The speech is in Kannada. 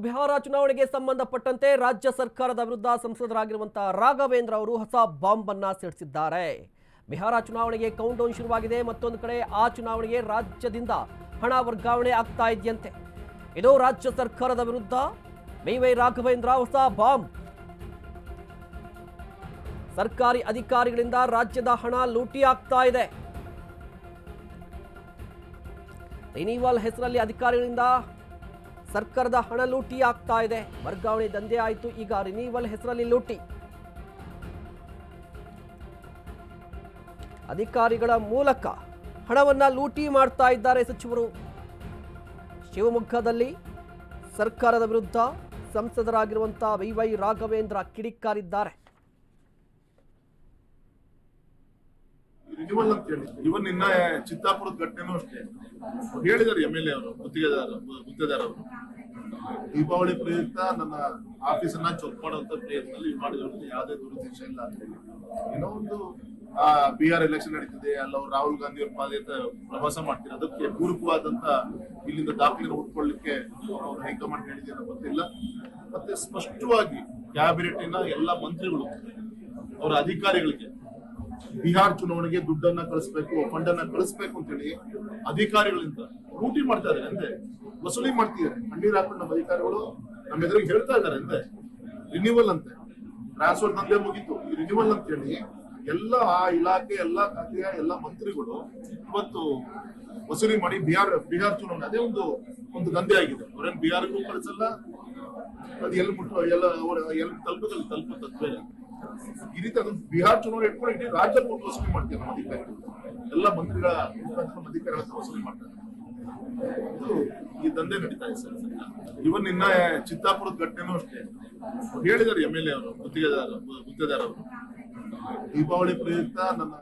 ಬಿಹಾರ ಚುನಾವಣೆಗೆ ಸಂಬಂಧಪಟ್ಟಂತೆ ರಾಜ್ಯ ಸರ್ಕಾರದ ವಿರುದ್ಧ ಸಂಸದರಾಗಿರುವಂತಹ ರಾಘವೇಂದ್ರ ಅವರು ಹೊಸ ಬಾಂಬ್ ಅನ್ನು ಸಿಡಿಸಿದ್ದಾರೆ. ಬಿಹಾರ ಚುನಾವಣೆಗೆ ಕೌಂಟ್ ಡೌನ್ ಶುರುವಾಗಿದೆ. ಮತ್ತೊಂದು ಕಡೆ ಆ ಚುನಾವಣೆಗೆ ರಾಜ್ಯದಿಂದ ಹಣ ವರ್ಗಾವಣೆ ಆಗ್ತಾ ಇದೆಯಂತೆ. ಇದು ರಾಜ್ಯ ಸರ್ಕಾರದ ವಿರುದ್ಧ ಬಿವೈ ರಾಘವೇಂದ್ರ ಹೊಸ ಬಾಂಬ್. ಸರ್ಕಾರಿ ಅಧಿಕಾರಿಗಳಿಂದ ರಾಜ್ಯದ ಹಣ ಲೂಟಿ ಆಗ್ತಾ ಇದೆ. ರಿನಿವಲ್ ಹೆಸರಲ್ಲಿ ಅಧಿಕಾರಿಗಳಿಂದ ಸರ್ಕಾರದ ಹಣ ಲೂಟಿ ಆಗ್ತಾ ಇದೆ. ವರ್ಗಾವಣೆ ದಂಧೆ ಆಯಿತು, ಈಗ ರಿನಿವಲ್ ಹೆಸರಲ್ಲಿ ಲೂಟಿ. ಅಧಿಕಾರಿಗಳ ಮೂಲಕ ಹಣವನ್ನ ಲೂಟಿ ಮಾಡ್ತಾ ಇದ್ದಾರೆ ಸಚಿವರು. ಶಿವಮೊಗ್ಗದಲ್ಲಿ ಸರ್ಕಾರದ ವಿರುದ್ಧ ಸಂಸದರಾಗಿರುವಂತಹ ಬಿವೈ ರಾಘವೇಂದ್ರ ಕಿಡಿಕಾರಿದ್ದಾರೆ. ರಿನಿವಲ್ ಅಂತ ಹೇಳಿ ಇವನ್ ಇನ್ನ ಚಿತ್ತಾಪುರದ ಘಟನೆನೂ ಅಷ್ಟೇ ಹೇಳಿದ್ದಾರೆ. MLA ಅವರು ಗುತ್ತೇದಾರ್ ಅವರು ದೀಪಾವಳಿ ಪ್ರಯುಕ್ತ ನನ್ನ ಆಫೀಸನ್ನ ಚೊಕ್ ಮಾಡುವಂತ ಪ್ರಯತ್ನದಲ್ಲಿ ಮಾಡಿದವ್ರಿಗೆ ಯಾವುದೇ ದುರುದ್ದೇಶ ಇಲ್ಲ ಅಂತ ಹೇಳಿ ಏನೋ ಒಂದು ಬಿಹಾರ್ ಎಲೆಕ್ಷನ್ ನಡೀತಿದೆ, ಅಲ್ಲ ಅವ್ರು ರಾಹುಲ್ ಗಾಂಧಿ ಅವ್ರ ಪಾದಯಾತ್ರೆ ಪ್ರವಾಸ ಮಾಡ್ತಾರೆ, ಅದಕ್ಕೆ ಪೂರಕವಾದಂತ ಇಲ್ಲಿಂದ ದಾಖಲೆ ಹುಡ್ಕೊಳ್ಳಿಕ್ಕೆ ಹೈಕಮಾಂಡ್ ಹೇಳಿದೆ ಅನ್ನೋ ಗೊತ್ತಿಲ್ಲ. ಮತ್ತೆ ಸ್ಪಷ್ಟವಾಗಿ ಕ್ಯಾಬಿನೆಟ್ನ ಎಲ್ಲ ಮಂತ್ರಿಗಳು ಅವರ ಅಧಿಕಾರಿಗಳಿಗೆ ಬಿಹಾರ್ ಚುನಾವಣೆಗೆ ದುಡ್ಡನ್ನ ಕಳಿಸ್ಬೇಕು, ಫಂಡ್ ಅನ್ನ ಕಳಿಸ್ಬೇಕು ಅಂತ ಹೇಳಿ ಅಧಿಕಾರಿಗಳಿಂದ ಲೂಟಿ ಮಾಡ್ತಾ ಇದಾರೆ, ಅಂತೆ ವಸೂಲಿ ಮಾಡ್ತಿದ್ದಾರೆ. ಕಣ್ಣೀರ್ ಹಾಕೊಂಡು ನಮ್ಮ ಅಧಿಕಾರಿಗಳು ನಮ್ಮ ಎದುರಿಗೆ ಹೇಳ್ತಾ ಇದ್ದಾರೆ ಅಂತೆ ರಿನಿವಲ್ ಅಂತೆ. ಟ್ರಾನ್ಸ್ಫರ್ ದಂಧೆ ಮುಗೀತು, ಈ ರಿನಿವಲ್ ಅಂತ ಹೇಳಿ ಎಲ್ಲ ಆ ಇಲಾಖೆ ಎಲ್ಲ ಖಾತೆಯ ಎಲ್ಲ ಮಂತ್ರಿಗಳು ಇವತ್ತು ವಸೂಲಿ ಮಾಡಿ ಬಿಹಾರ್ ಚುನಾವಣೆ ಅದೇ ಒಂದು ದಂಧೆ ಆಗಿದೆ. ಅವ್ರೇನ್ ಬಿಹಾರ್ಗೂ ಕಳಿಸಲ್ಲ, ಅದು ಎಲ್ಲಿ ತಲುಪುತ್ತದೆ ಬೇರೆ. ಈ ರೀತಿ ಅದೊಂದು ಬಿಹಾರ್ ಚುನಾವಣೆ ಇಟ್ಕೊಂಡು ಇಡೀ ರಾಜ್ಯ ಕೊಟ್ಟು ವಸೂಲಿ ಮಾಡ್ತಾರೆ ನಮ್ಮ ಅಧಿಕಾರಿಗಳು, ಎಲ್ಲ ಮಂತ್ರಿಗಳ ನಮ್ಮ ಅಧಿಕಾರಿಗಳ ವಸೂಲಿ ಮಾಡ್ತಾರೆ. ಇದು ಈ ದಂಧೆ ನಡೀತಾ ಇದೆ ಸರ್. ಇವನ್ ಇನ್ನ ಚಿತ್ತಾಪುರದ ಘಟನೆನೂ ಅಷ್ಟೇ ಹೇಳಿದ್ದಾರೆ MLA ಅವರು ಗುತ್ತೇದಾರ್ ಅವರು ದೀಪಾವಳಿ ಪ್ರಯುಕ್ತ ನನ್ನ